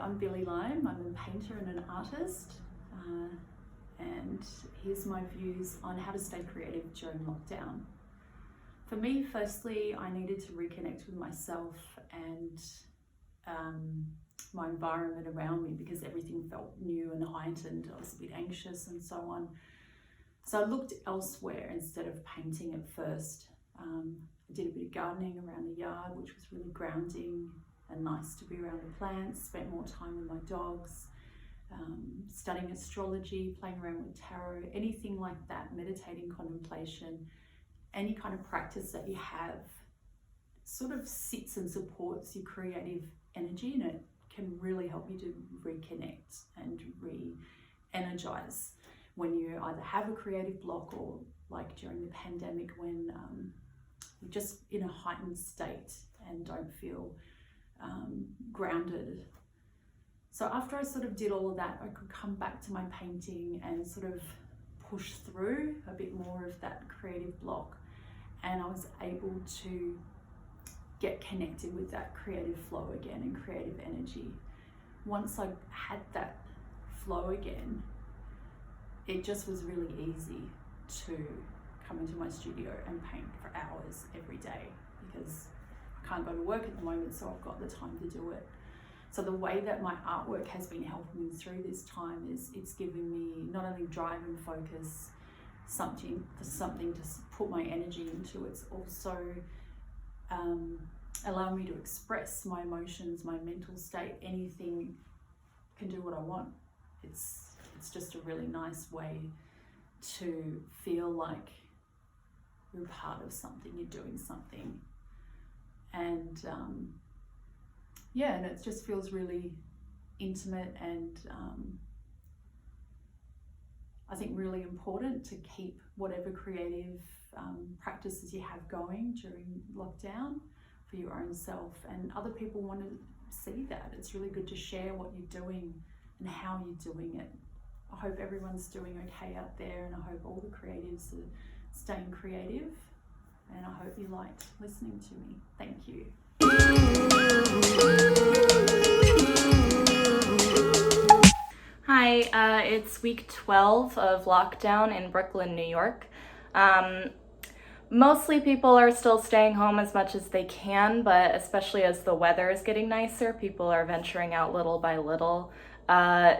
I'm Billie Lime. I'm a painter and an artist, and here's my views on how to stay creative during lockdown. For me, firstly, I needed to reconnect with myself and my environment around me because everything felt new and heightened. I was a bit anxious and so on. So I looked elsewhere instead of painting at first. I did a bit of gardening around the yard, which was really grounding and nice to be around the plants, spent more time with my dogs, studying astrology, playing around with tarot, anything like that, meditating, contemplation, any kind of practice that you have sort of sits and supports your creative energy, and it can really help you to reconnect and re-energize when you either have a creative block or like during the pandemic when you're just in a heightened state and don't feel grounded. So after I sort of did all of that, I could come back to my painting and sort of push through a bit more of that creative block, and I was able to get connected with that creative flow again and creative energy. Once I had that flow again, it just was really easy to come into my studio and paint for hours every day because I can't go to work at the moment, so I've got the time to do it. So the way that my artwork has been helping me through this time is it's giving me not only drive and focus, something to put my energy into, it's also allowing me to express my emotions, my mental state. Anything can do what I want. It's just a really nice way to feel like you're part of something, you're doing something. And and it just feels really intimate and I think really important to keep whatever creative practices you have going during lockdown for your own self, and other people want to see that. It's really good to share what you're doing and how you're doing it. I hope everyone's doing okay out there, and I hope all the creatives are staying creative, and I hope you liked listening to me. Thank you. Hi, it's week 12 of lockdown in Brooklyn, New York. Mostly people are still staying home as much as they can, but especially as the weather is getting nicer, people are venturing out little by little.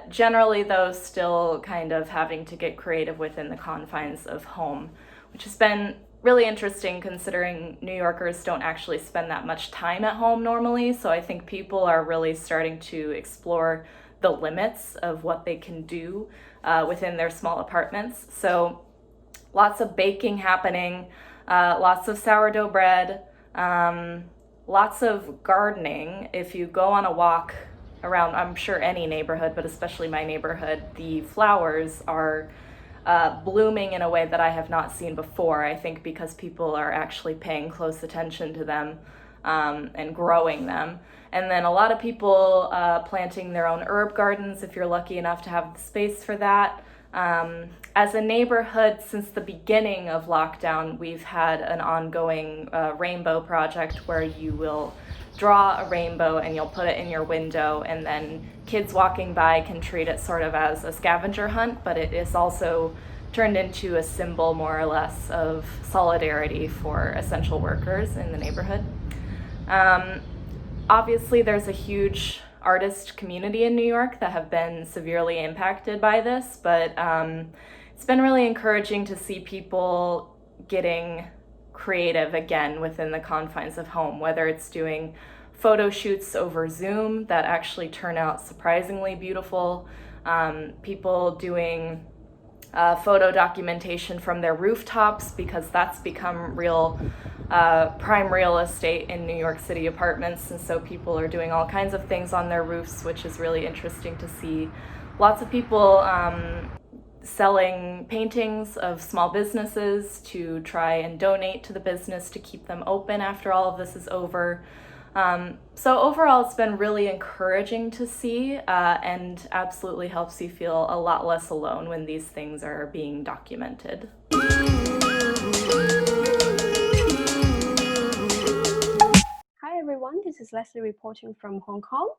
Generally, though, still kind of having to get creative within the confines of home, which has been really interesting considering New Yorkers don't actually spend that much time at home normally. So I think people are really starting to explore the limits of what they can do within their small apartments. So lots of baking happening, lots of sourdough bread, lots of gardening. If you go on a walk around, I'm sure any neighborhood, but especially my neighborhood, the flowers are blooming in a way that I have not seen before. I think because people are actually paying close attention to them and growing them. And then a lot of people planting their own herb gardens if you're lucky enough to have the space for that. As a neighborhood, since the beginning of lockdown, we've had an ongoing rainbow project where you will draw a rainbow and you'll put it in your window, and then kids walking by can treat it sort of as a scavenger hunt, but it is also turned into a symbol more or less of solidarity for essential workers in the neighborhood. Obviously, there's a huge artist community in New York that have been severely impacted by this, but it's been really encouraging to see people getting creative again within the confines of home, whether it's doing photo shoots over Zoom that actually turn out surprisingly beautiful, people doing photo documentation from their rooftops, because that's become real prime real estate in New York City apartments, and so people are doing all kinds of things on their roofs, which is really interesting to see. Lots of people selling paintings of small businesses to try and donate to the business to keep them open after all of this is over. So overall, it's been really encouraging to see and absolutely helps you feel a lot less alone when these things are being documented. Hi everyone, this is Lesley reporting from Hong Kong.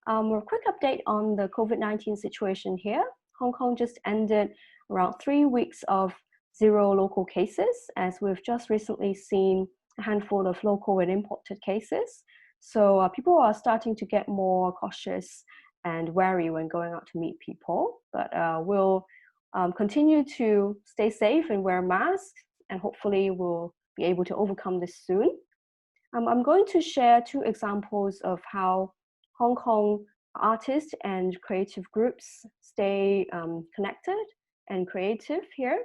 A quick update on the COVID-19 situation here. Hong Kong just ended around 3 weeks of 0 local cases, as we've just recently seen a handful of local and imported cases. So people are starting to get more cautious and wary when going out to meet people, but we'll continue to stay safe and wear masks, and hopefully we'll be able to overcome this soon. I'm going to share 2 examples of how Hong Kong artists and creative groups stay connected and creative here.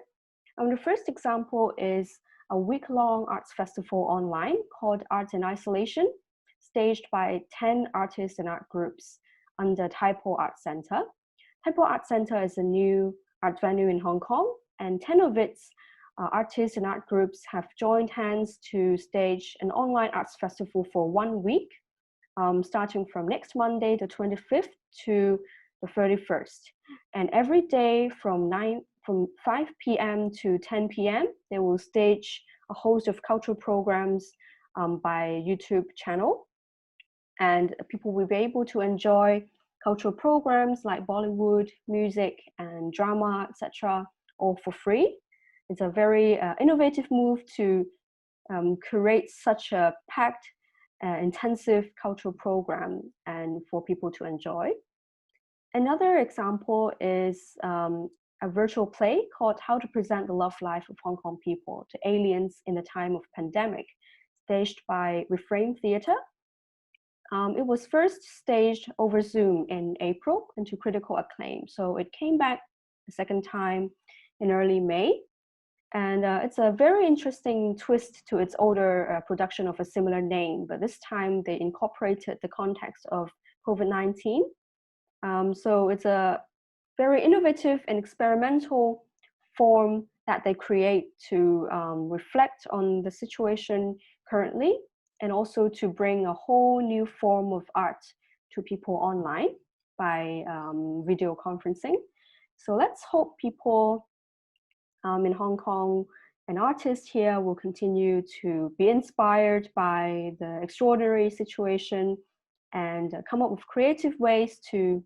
The first example is a week-long arts festival online called Art in Isolation, staged by 10 artists and art groups under Typo Art Center. Typo Art Center is a new art venue in Hong Kong, and 10 of its artists and art groups have joined hands to stage an online arts festival for 1 week, starting from next Monday, the 25th to the 31st. And every day from 5 p.m. to 10 p.m., they will stage a host of cultural programs by YouTube channel. And people will be able to enjoy cultural programs like Bollywood, music, and drama, etc., all for free. It's a very innovative move to create such a packed, intensive cultural program and for people to enjoy. Another example is a virtual play called How to Present the Love Life of Hong Kong People to Aliens in the Time of Pandemic, staged by Reframe Theatre. It was first staged over Zoom in April and to critical acclaim. So it came back a second time in early May. And it's a very interesting twist to its older production of a similar name, but this time they incorporated the context of COVID-19. So it's a very innovative and experimental form that they create to reflect on the situation currently, and also to bring a whole new form of art to people online by video conferencing. So let's hope people in Hong Kong and artists here will continue to be inspired by the extraordinary situation and come up with creative ways to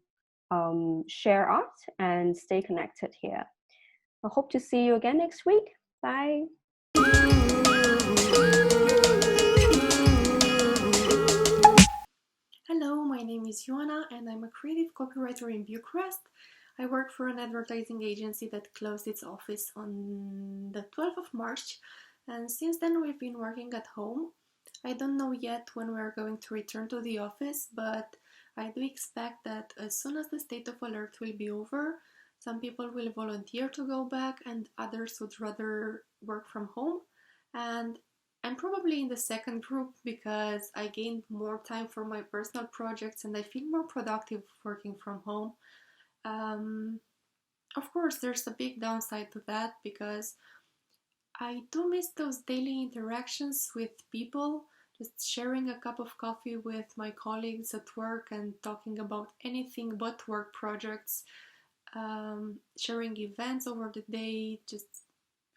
share art and stay connected here. I hope to see you again next week. Bye. Hello, my name is Ioana and I'm a creative copywriter in Bucharest. I work for an advertising agency that closed its office on the 12th of March, and since then we've been working at home. I don't know yet when we are going to return to the office, but I do expect that as soon as the state of alert will be over, some people will volunteer to go back and others would rather work from home. And I'm probably in the second group because I gained more time for my personal projects and I feel more productive working from home. Of course, there's a big downside to that because I do miss those daily interactions with people, just sharing a cup of coffee with my colleagues at work and talking about anything but work projects, sharing events over the day, just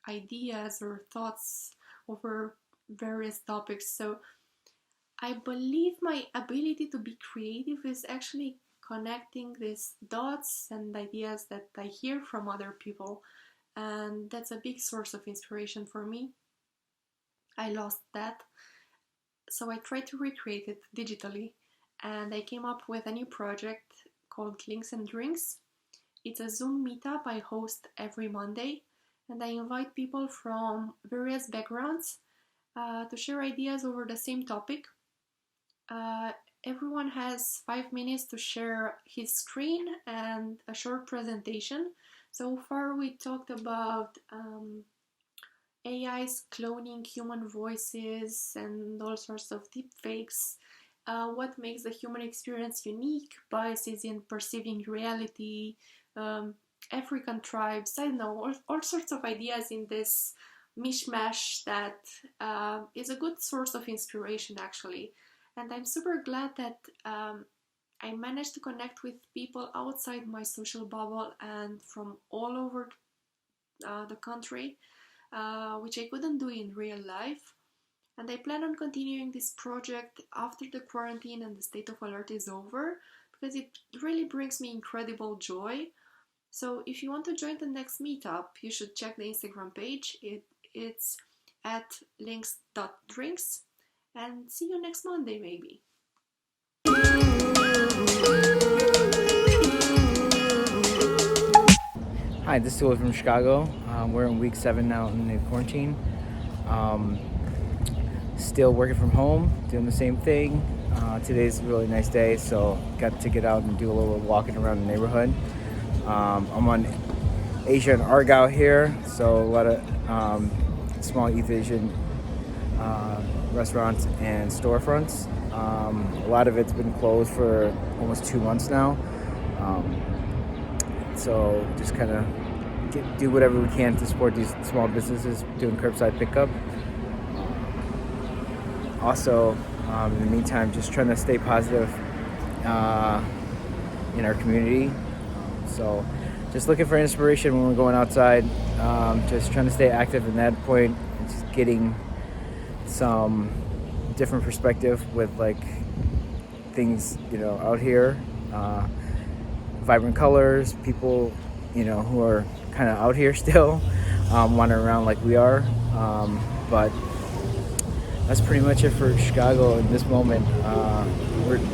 ideas or thoughts over various topics. So I believe my ability to be creative is actually connecting these dots and ideas that I hear from other people, and that's a big source of inspiration for me. I lost that, so I tried to recreate it digitally, and I came up with a new project called Links and Drinks. It's a Zoom meetup I host every Monday, and I invite people from various backgrounds to share ideas over the same topic. Everyone has 5 minutes to share his screen and a short presentation. So far we talked about AIs cloning human voices and all sorts of deepfakes, what makes the human experience unique, biases in perceiving reality, African tribes, I don't know, all sorts of ideas in this mishmash that is a good source of inspiration actually. And I'm super glad that I managed to connect with people outside my social bubble and from all over the country, which I couldn't do in real life. And I plan on continuing this project after the quarantine and the state of alert is over, because it really brings me incredible joy. So if you want to join the next meetup, you should check the Instagram page. It's at links.drinks, and see you next Monday maybe. Hi, this is Touly from Chicago. We're in week 7 now in the quarantine. Still working from home, doing the same thing. Today's a really nice day, so got to get out and do a little walking around the neighborhood. I'm on Asia and Argyle here, so a lot of small East Asian restaurants and storefronts. A lot of it's been closed for almost 2 months now. So just kind of do whatever we can to support these small businesses doing curbside pickup. Also, in the meantime, just trying to stay positive in our community. So just looking for inspiration when we're going outside. Just trying to stay active in that point. Just getting some different perspective with like things, out here. Vibrant colors, people, who are kind of out here still, wandering around like we are. But that's pretty much it for Chicago in this moment.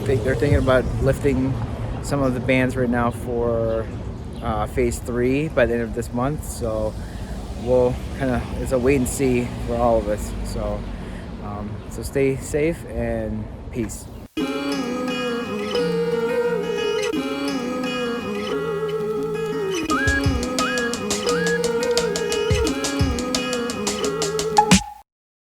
They're thinking about lifting some of the bans right now for phase 3 by the end of this month. So we'll it's a wait and see for all of us. So stay safe and peace.